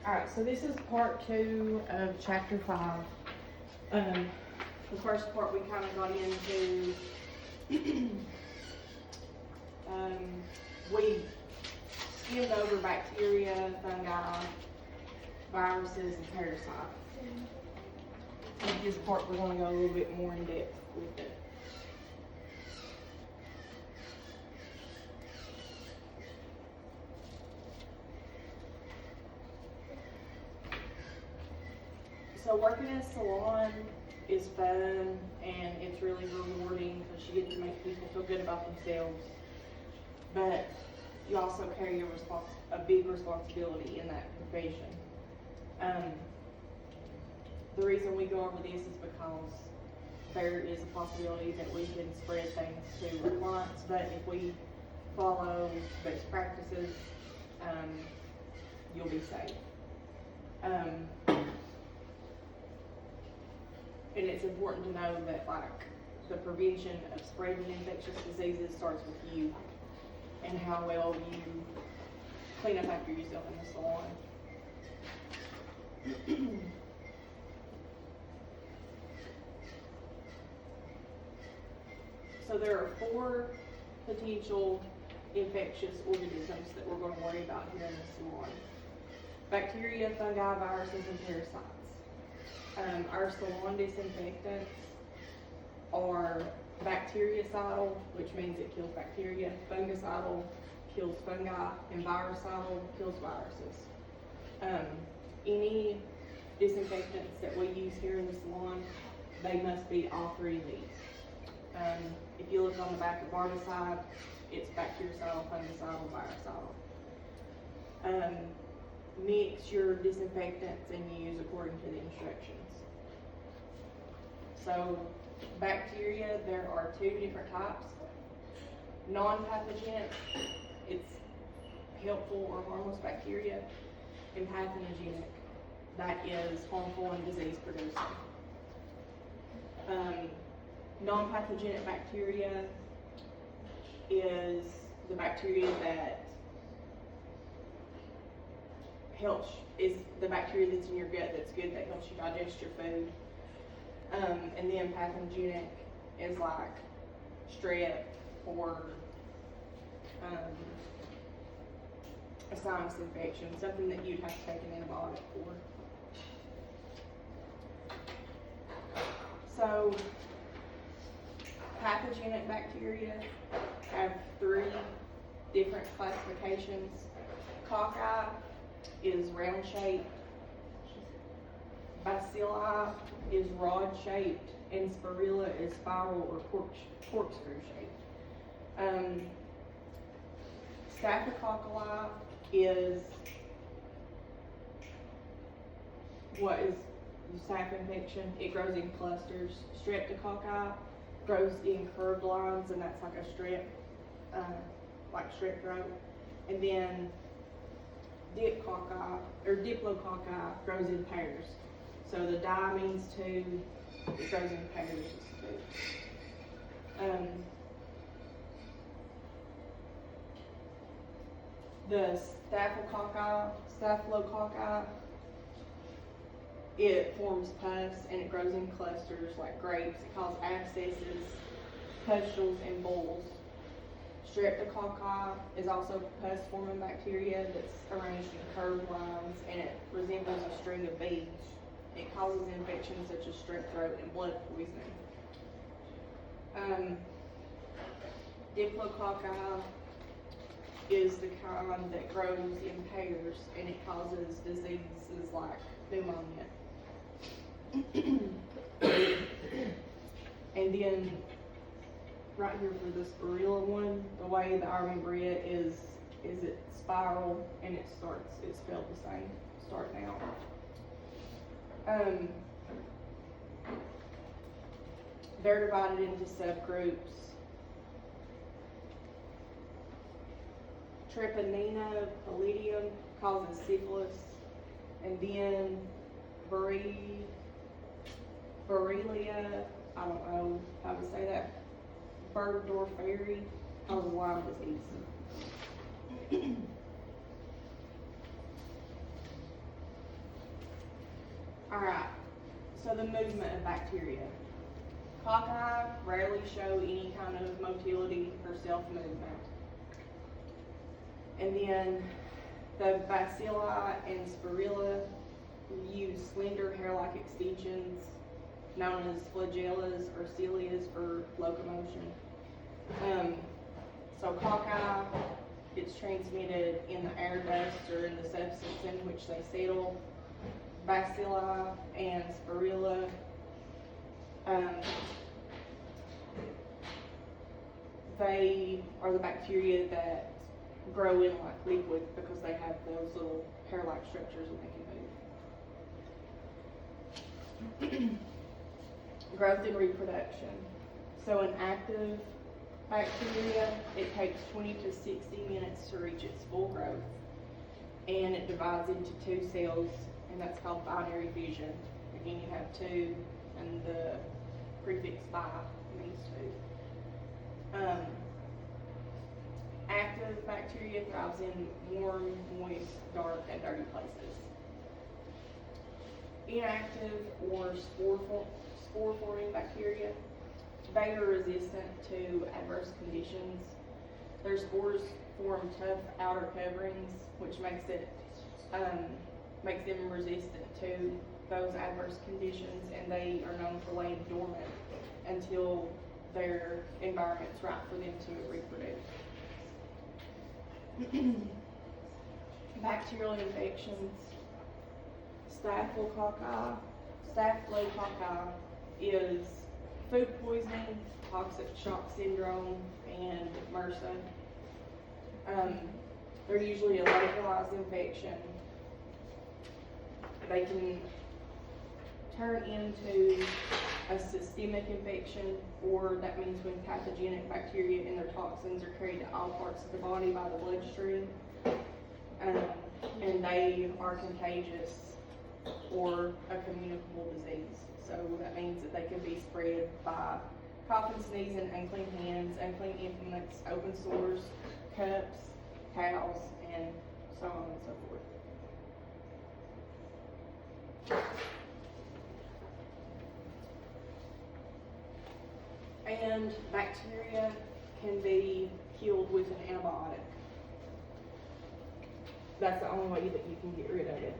Alright, so this is part 2 of chapter 5. The first part we kind of got into, we skimmed over bacteria, fungi, viruses, and parasites. In this part we're going to go a little bit more in depth with it. So working in a salon is fun and it's really rewarding because you get to make people feel good about themselves. But you also carry a big responsibility in that profession. The reason we go over this is because there is a possibility that we can spread things to our clients, but if we follow best practices, you'll be safe. And it's important to know that the prevention of spreading infectious diseases starts with you and how well you clean up after yourself in the salon. So there are 4 potential infectious organisms that we're going to worry about here in the salon. Bacteria, fungi, viruses, and parasites. Our salon disinfectants are bactericidal, which means it kills bacteria, fungicidal, kills fungi, and virucidal, kills viruses. Any disinfectants that we use here in the salon, they must be all 3 of these. If you look on the back of Barbicide, it's bactericidal, fungicidal, virucidal. Mix your disinfectants and use according to the instructions. So bacteria, there are 2 different types. Non-pathogenic, it's helpful or harmless bacteria, and pathogenic, that is harmful and disease producing. Non-pathogenic bacteria is the bacteria that is the bacteria that's in your gut that's good, that helps you digest your food. And then pathogenic is like strep or a sinus infection, something that you'd have to take an antibiotic for. So pathogenic bacteria have 3 different classifications. Cocci is round shaped, bacilli is rod shaped, and spirilla is spiral or corkscrew shaped. Staphylococci is what is the staph infection. It grows in clusters. Streptococci grows in curved lines, and that's like a strep, like strep throat. And then diplococci grows in pairs. So the di means 2, it grows in pairs. The staphylococci, it forms pus and it grows in clusters like grapes. It causes abscesses, pustules, and boils. Streptococci is also pus-forming bacteria that's arranged in curved lines, and it resembles a string of beads. It causes infections such as strep throat and blood poisoning. Diplococci is the kind that grows in pairs, and it causes diseases like pneumonia. And then right here for the spirilla one, the way that I remember it is it spiral, and it's spelled the same starting out. They're divided into subgroups. Treponema pallidum causes syphilis, and then Borrelia, I don't know how to say that, Burgdorferi causes Lyme disease. Alright, so the movement of bacteria. Cocci rarely show any kind of motility or self-movement. And then the bacilli and spirilla use slender hair-like extensions known as flagellas or cilias for locomotion. So cocci gets transmitted in the air dust or in the substance in which they settle. Bacilli and spirilla they are the bacteria that grow in like liquid because they have those little hair-like structures and they can move. Growth and reproduction. So an active bacteria, it takes 20 to 60 minutes to reach its full growth, and it divides into two cells, and that's called binary fission. Again, you have two, and the prefix bi means two. Active bacteria thrives in warm, moist, dark, and dirty places. Inactive or spore-forming bacteria, they are resistant to adverse conditions. Their spores form tough outer coverings, which makes them resistant to those adverse conditions, and they are known for laying dormant until their environment's right for them to reproduce. Bacterial infections. Staphylococci is food poisoning, toxic shock syndrome, and MRSA. They're usually a localized infection. They can turn into a systemic infection, or that means when pathogenic bacteria and their toxins are carried to all parts of the body by the bloodstream, and they are contagious or a communicable disease. So that means that they can be spread by coughing, sneezing, unclean hands, unclean implements, open sores, cups, towels, and so on and so forth. And bacteria can be killed with an antibiotic. That's the only way that you can get rid of it.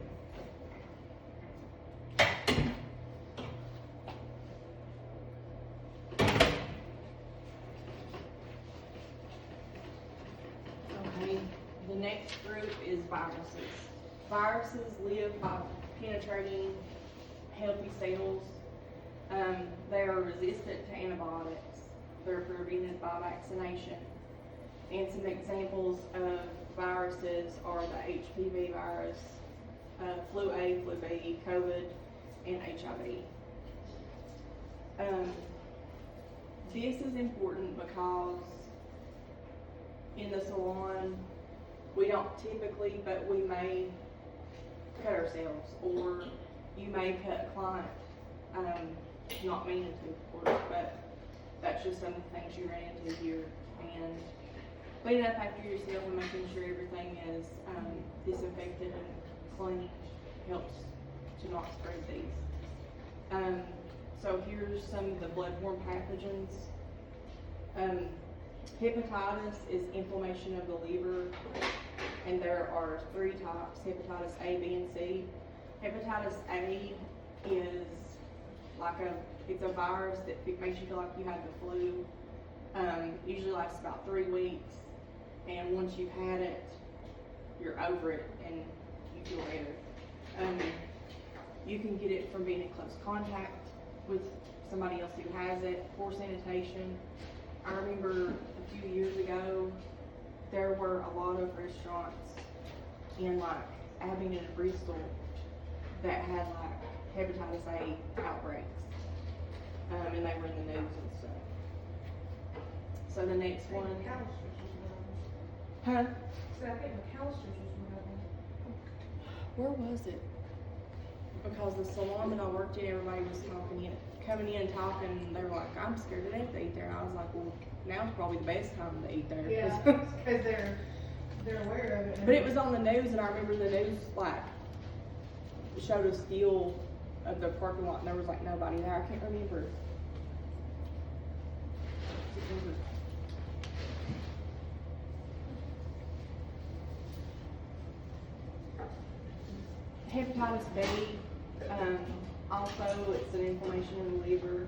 Okay, the next group is viruses. Viruses live by penetrating healthy cells. They are resistant to antibiotics. They're prevented by vaccination. And some examples of viruses are the HPV virus, flu A, flu B, COVID, and HIV. This is important because in the salon, we don't typically, but we may cut ourselves, or you may cut a client, not meaning to, of course, but that's just some of the things you ran into here. And cleaning up after yourself and making sure everything is disinfected and clean helps to not spread these. So here's some of the bloodborne pathogens. Hepatitis is inflammation of the liver, and there are 3 types: hepatitis A, B, and C. Hepatitis A is it's a virus that makes you feel like you have the flu. Usually lasts about 3 weeks, and once you've had it, you're over it and you feel better. You can get it from being in close contact with somebody else who has it. Poor sanitation. I remember a few years ago, there were a lot of restaurants in Abingdon and Bristol that had hepatitis A outbreaks, and they were in the news and stuff. So the next one, huh? So I think McAllister's was one of them. Where was it? Because the salon that I worked in, everybody was coming in and talking, and they were like, "I'm scared to death to eat there." And I was like, "Well, now's probably the best time to eat there." Yeah, because they're aware of it. But it was on the news, and I remember the news showed a still of the parking lot, and there was like nobody there. I can't remember. Hepatitis B, also it's an inflammation in the liver.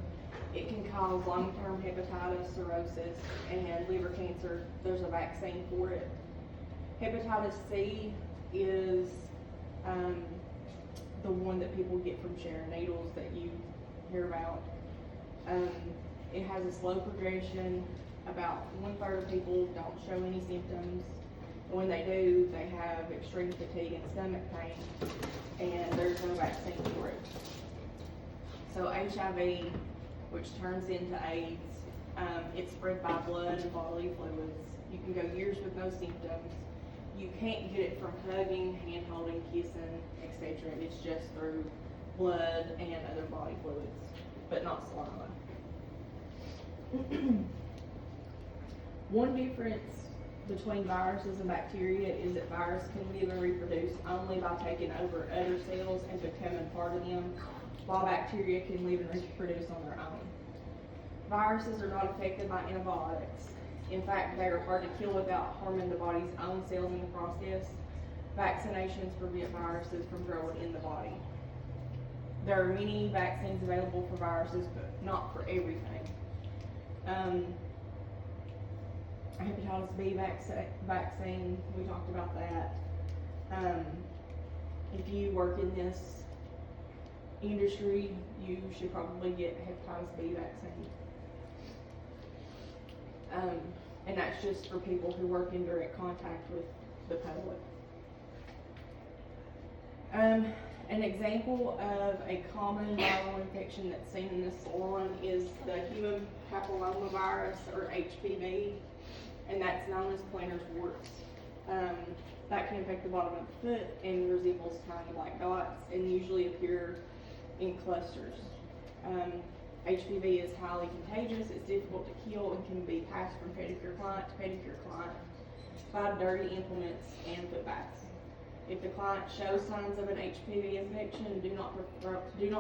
It can cause long-term hepatitis, cirrhosis, and liver cancer. There's a vaccine for it. Hepatitis C is the one that people get from sharing needles that you hear about. It has a slow progression. About 1/3 of people don't show any symptoms. When they do, they have extreme fatigue and stomach pain, and there's no vaccine for it. So HIV, which turns into AIDS, it's spread by blood and bodily fluids. You can go years with no symptoms. You can't get it from hugging, hand holding, kissing, etc. It's just through blood and other body fluids, but not saliva. One difference between viruses and bacteria is that viruses can live and reproduce only by taking over other cells and becoming part of them, while bacteria can live and reproduce on their own. Viruses are not affected by antibiotics. In fact, they are hard to kill without harming the body's own cells in the process. Vaccinations prevent viruses from growing in the body. There are many vaccines available for viruses, but not for everything. Hepatitis B vaccine, we talked about that. If you work in this industry, you should probably get hepatitis B vaccine. And that's just for people who work in direct contact with the public. An example of a common viral infection that's seen in this salon is the human papillomavirus, or HPV, and that's known as plantar warts. That can infect the bottom of the foot and resembles tiny black dots and usually appear in clusters. HPV is highly contagious, it's difficult to kill, and can be passed from pedicure client to pedicure client by dirty implements and foot baths. If the client shows signs of an HPV infection, do not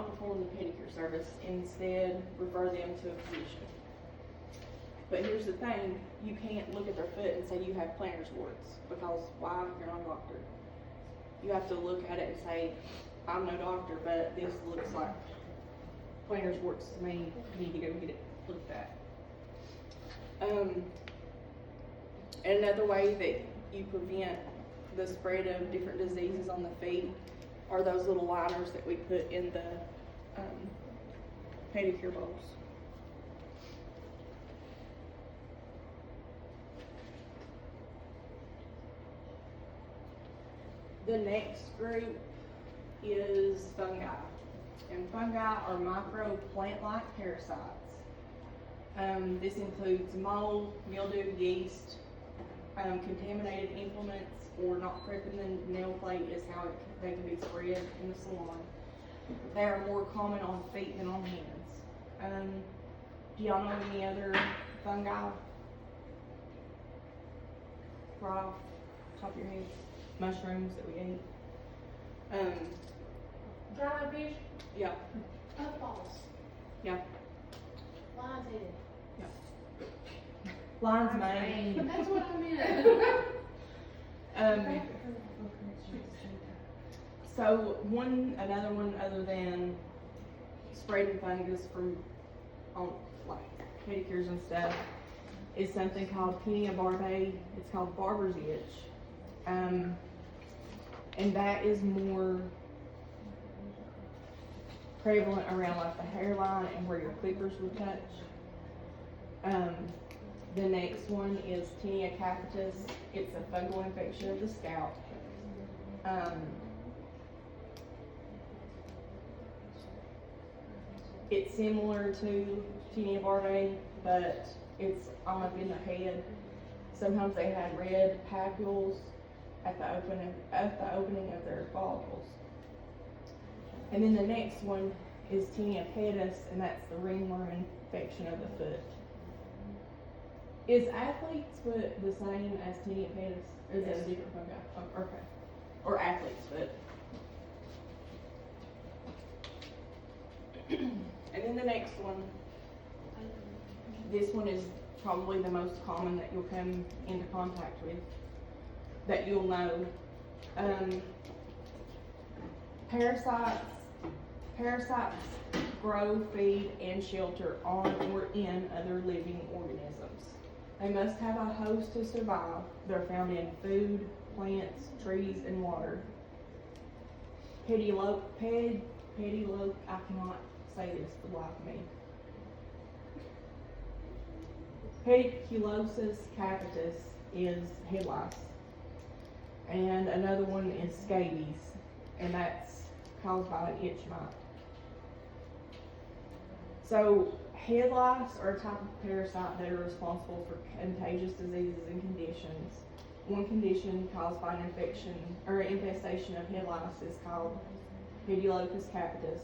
perform the pedicure service. Instead, refer them to a physician. But here's the thing, you can't look at their foot and say you have plantar warts, because why? You're not a doctor. You have to look at it and say, I'm no doctor, but this looks like plantar warts to me, you need to go get it looked at. Another way that you prevent the spread of different diseases on the feet are those little liners that we put in the pedicure bowls. The next group is fungi. And fungi are micro plant-like parasites. This includes mold, mildew, yeast, contaminated implements, or not prepping the nail plate is how they can be spread in the salon. They are more common on feet than on hands. Do y'all know any other fungi? Right off the top of your head? Mushrooms that we eat. Dry fish, Yeah, Puffballs, yeah, lion's head. yeah. Lion's mane. That's what I meant. So another one other than spreading fungus from on like pedicures and stuff is something called Pinea barbae. It's called barber's itch, and that is more prevalent around like the hairline and where your clippers would touch. The next one is Tinea capitis. It's a fungal infection of the scalp. It's similar to Tinea barbae, but it's all up in the head. Sometimes they have red papules at the opening of their follicles. And then the next one is Tinea pedis, and that's the ringworm infection of the foot. Is athlete's foot the same as Tinea pedis? Or is that a different fungi? Oh, okay. Or athlete's foot. And then the next one, this one is probably the most common that you'll come into contact with, that you'll know. Parasites grow, feed, and shelter on or in other living organisms. They must have a host to survive. They're found in food, plants, trees, and water. Pedilope, I cannot say this for the life of me. Pediculosis capitis is head lice. And another one is scabies, and that's caused by an itch mite. So, head lice are a type of parasite that are responsible for contagious diseases and conditions. One condition caused by an infection or infestation of head lice is called Pedilocus capitis.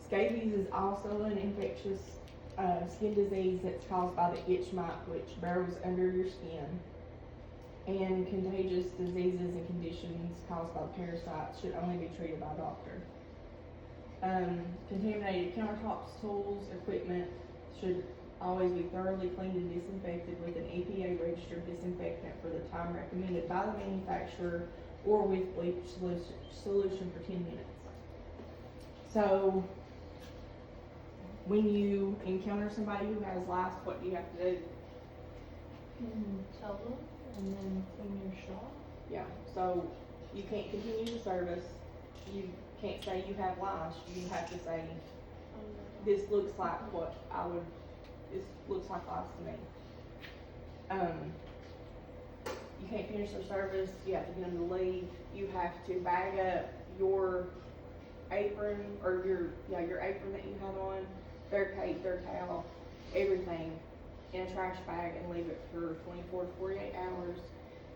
Scabies is also an infectious skin disease that's caused by the itch mite, which burrows under your skin. And contagious diseases and conditions caused by parasites should only be treated by a doctor. Contaminated countertops, tools, equipment should always be thoroughly cleaned and disinfected with an EPA registered disinfectant for the time recommended by the manufacturer, or with bleach solution for 10 minutes. So, when you encounter somebody who has lice, what do you have to do? Tell them, and then clean your shop. Yeah, so you can't continue the service. You can't say you have lice. You have to say, this looks like this looks like lice to me. You can't finish their service. You have to get them to leave. You have to bag up your apron, or your apron that you have on, their cape, their towel, everything in a trash bag and leave it for 24 to 48 hours.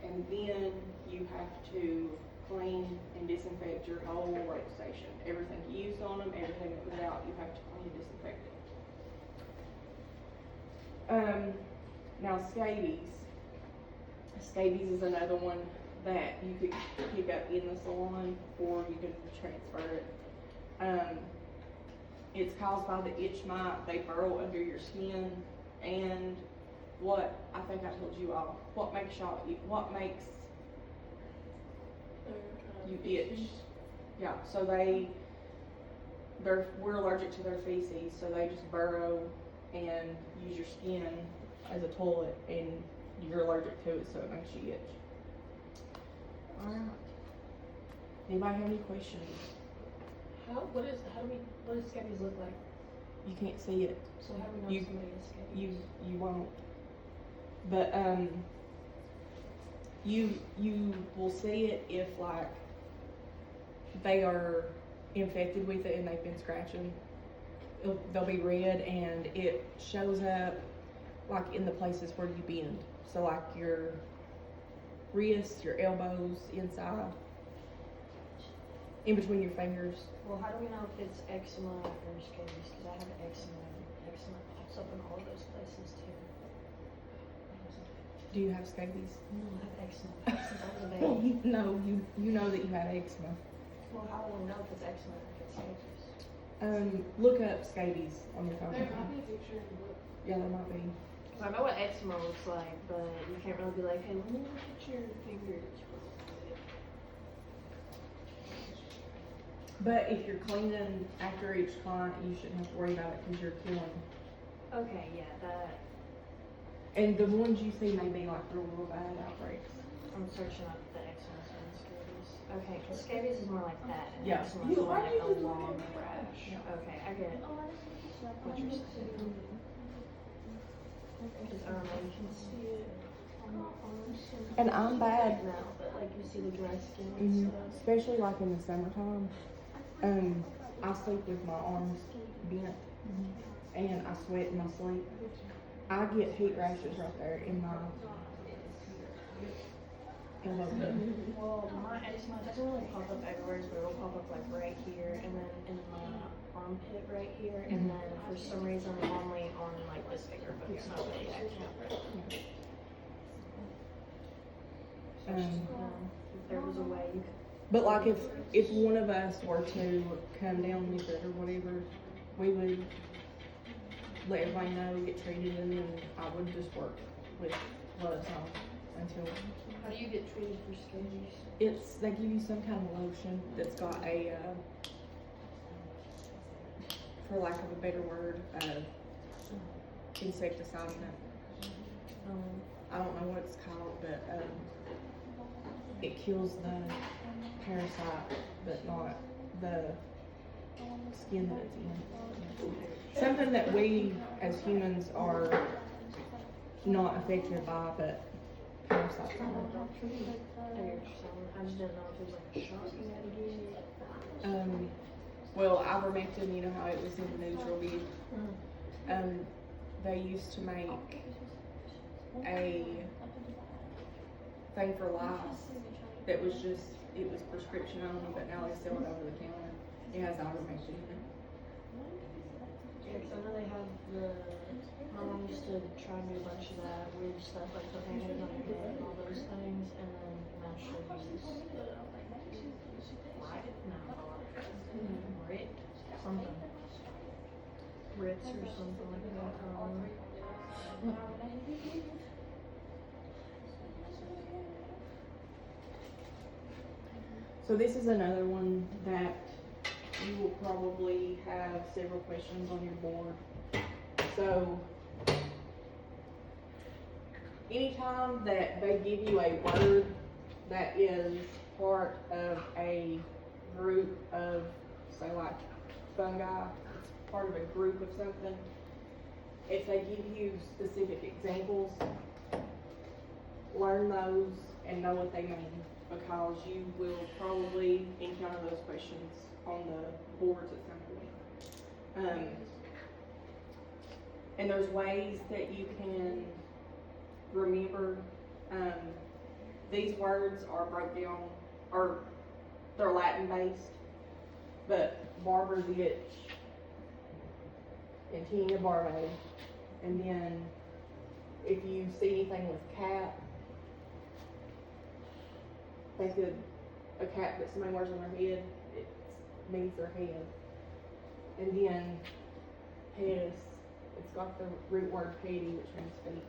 And then you have to clean and disinfect your whole workstation. Everything you used on them, everything that was out, you have to clean and disinfect it. Now scabies. Scabies is another one that you could pick up in the salon, or you could transfer it. It's caused by the itch mite. They burrow under your skin, and what I think I told you all, what makes you itch? Yeah, so we're allergic to their feces, so they just burrow and use your skin as a toilet, and you're allergic to it, so it makes you itch. Alright. Anybody have any questions? What does scabies look like? You can't see it. So how do we know somebody has scabies? You won't. But you will see it if like they are infected with it and they've been scratching. They'll be red, and it shows up like in the places where you bend. So like your wrists, your elbows, inside, in between your fingers. Well, how do we know if it's eczema or scabies? Because I have eczema. Eczema pops up in all those places too. Do you have scabies? No, I have eczema since I was a baby. No, you know that you have eczema. Well, how will we know if it's eczema or if it's scabies? Look up scabies on your phone. There might be a picture in the book. Yeah, there might be. Because I know what eczema looks like, but you can't really be like, hey, let me look at your fingers. But if you're cleaning after each client, you shouldn't have to worry about it because you're killing. Okay, yeah, that. And the ones you see may be like real bad outbreaks. I'm searching up the eczema and scabies. Okay, because scabies is more like that, and Yeah. eczema is more like a long rash. Okay, I get it. What you're saying. Because I don't know, you can see it on the arms. And I'm bad. now, but like you see the dry skin and Mm-hmm. stuff. Especially like in the summertime. I sleep with my arms bent, and I sweat in my sleep. I get heat rashes right there in my elbow. Well, my eczema doesn't really pop up everywhere, but it'll pop up like right here, and then in my armpit right here, and then for some reason only on like this finger, but it's not really eczema. If there was a way you could. But like if one of us were to come down with it or whatever, we would let everybody know, get treated, and then I would just work with gloves on until How do you get treated for scabies? they give you some kind of lotion that's got a, for lack of a better word, insecticide in it. I don't know what it's called, but it kills the parasite, but not the skin that it's in. Something that we as humans are not affected by, but parasites are. I just didn't know if it was like a shot you had to give. Well, ivermectin, you know how it was in the news real big. They used to make a thing for lice that was just, it was prescription only, but now they sell it over the counter. It has ivermectin in it. Yeah, 'cause I know they have my mom used to try and do a bunch of that weird stuff, like put band-aids on your head and all those things, and then now she'll use Ritz or something like that. So this is another one that you will probably have several questions on your board. So anytime that they give you a word that is part of a group of, say like fungi, it's part of a group of something, if they give you specific examples, learn those and know what they mean, because you will probably encounter those questions on the boards at some point. And there's ways that you can remember. These words are broke down, or they're Latin based, but barber's itch, and tinea barbae, and then if you see anything with cat, think of a cap that somebody wears on their head, it means their head. And then pedis, it's got the root word pedi, which means feet.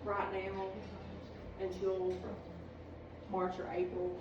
Right now, until March or April,